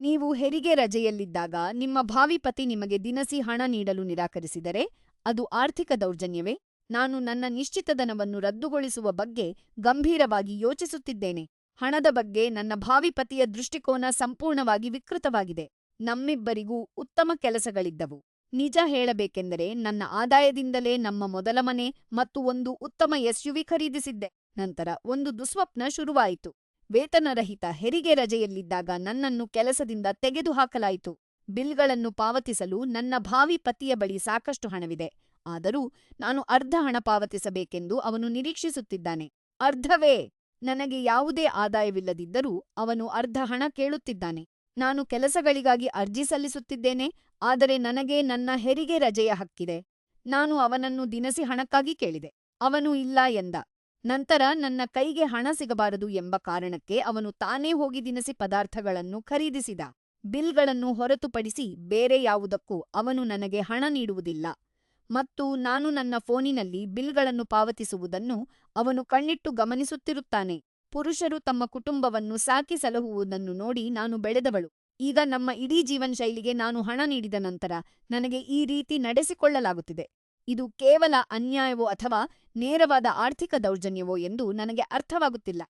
ನೀವು ಹೆರಿಗೆ ರಜೆಯಲ್ಲಿದ್ದಾಗ ನಿಮ್ಮ ಭಾವಿ ಪತಿ ನಿಮಗೆ ದಿನಸಿ ಹಣ ನೀಡಲು ನಿರಾಕರಿಸಿದರೆ, ಅದು ಆರ್ಥಿಕ ದೌರ್ಜನ್ಯವೇ? ನಾನು ನನ್ನ ನಿಶ್ಚಿತಧನವನ್ನು ರದ್ದುಗೊಳಿಸುವ ಬಗ್ಗೆ ಗಂಭೀರವಾಗಿ ಯೋಚಿಸುತ್ತಿದ್ದೇನೆ. ಹಣದ ಬಗ್ಗೆ ನನ್ನ ಭಾವಿ ಪತಿಯ ದೃಷ್ಟಿಕೋನ ಸಂಪೂರ್ಣವಾಗಿ ವಿಕೃತವಾಗಿದೆ. ನಮ್ಮಿಬ್ಬರಿಗೂ ಉತ್ತಮ ಕೆಲಸಗಳಿದ್ದವು. ನಿಜ ಹೇಳಬೇಕೆಂದರೆ, ನನ್ನ ಆದಾಯದಿಂದಲೇ ನಮ್ಮ ಮೊದಲ ಮನೆ ಮತ್ತು ಒಂದು ಉತ್ತಮ ಎಸ್‌ಯುವಿ ಖರೀದಿಸಿದ್ದೆ. ನಂತರ ಒಂದು ದುಃಸ್ವಪ್ನ ಶುರುವಾಯಿತು. ವೇತನರಹಿತ ಹೆರಿಗೆ ರಜೆಯಲ್ಲಿದ್ದಾಗ ನನ್ನನ್ನು ಕೆಲಸದಿಂದ ತೆಗೆದುಹಾಕಲಾಯಿತು. ಬಿಲ್‌ಗಳನ್ನು ಪಾವತಿಸಲು ನನ್ನ ಭಾವಿ ಪತಿಯ ಬಳಿ ಸಾಕಷ್ಟು ಹಣವಿದೆ. ಆದರೂ ನಾನು ಅರ್ಧ ಹಣ ಪಾವತಿಸಬೇಕೆಂದು ಅವನು ನಿರೀಕ್ಷಿಸುತ್ತಿದ್ದಾನೆ. ಅರ್ಧವೇ? ನನಗೆ ಯಾವುದೇ ಆದಾಯವಿಲ್ಲದಿದ್ದರೂ ಅವನು ಅರ್ಧ ಹಣ ಕೇಳುತ್ತಿದ್ದಾನೆ. ನಾನು ಕೆಲಸಗಳಿಗಾಗಿ ಅರ್ಜಿ ಸಲ್ಲಿಸುತ್ತಿದ್ದೇನೆ, ಆದರೆ ನನಗೆ ನನ್ನ ಹೆರಿಗೆ ರಜೆಯ ಹಕ್ಕಿದೆ. ನಾನು ಅವನನ್ನು ದಿನಸಿ ಹಣಕ್ಕಾಗಿ ಕೇಳಿದೆ. ಅವನು ಇಲ್ಲ ಎಂದ. ನಂತರ ನನ್ನ ಕೈಗೆ ಹಣ ಸಿಗಬಾರದು ಎಂಬ ಕಾರಣಕ್ಕೆ ಅವನು ತಾನೇ ಹೋಗಿ ದಿನಸಿ ಪದಾರ್ಥಗಳನ್ನು ಖರೀದಿಸಿದ. ಬಿಲ್‌ಗಳನ್ನು ಹೊರತುಪಡಿಸಿ ಬೇರೆ ಯಾವುದಕ್ಕೂ ಅವನು ನನಗೆ ಹಣ ನೀಡುವುದಿಲ್ಲ. ಮತ್ತು ನಾನು ನನ್ನ ಫೋನಿನಲ್ಲಿ ಬಿಲ್‌ಗಳನ್ನು ಪಾವತಿಸುವುದನ್ನು ಅವನು ಕಣ್ಣಿಟ್ಟು ಗಮನಿಸುತ್ತಿರುತ್ತಾನೆ. ಪುರುಷರು ತಮ್ಮ ಕುಟುಂಬವನ್ನು ಸಾಕಿ ಸಲಹುವುದನ್ನು ನೋಡಿ ನಾನು ಬೆಳೆದವಳು. ಈಗ ನಮ್ಮ ಇಡೀ ಜೀವನಶೈಲಿಗೆ ನಾನು ಹಣ ನೀಡಿದ ನಂತರ ನನಗೆ ಈ ರೀತಿ ನಡೆಸಿಕೊಳ್ಳಲಾಗುತ್ತಿದೆ. ಇದು ಕೇವಲ ಅನ್ಯಾಯವೋ ಅಥವಾ ನೇರವಾದ ಆರ್ಥಿಕ ದೌರ್ಜನ್ಯವೋ ಎಂದು ನನಗೆ ಅರ್ಥವಾಗುತ್ತಿಲ್ಲ.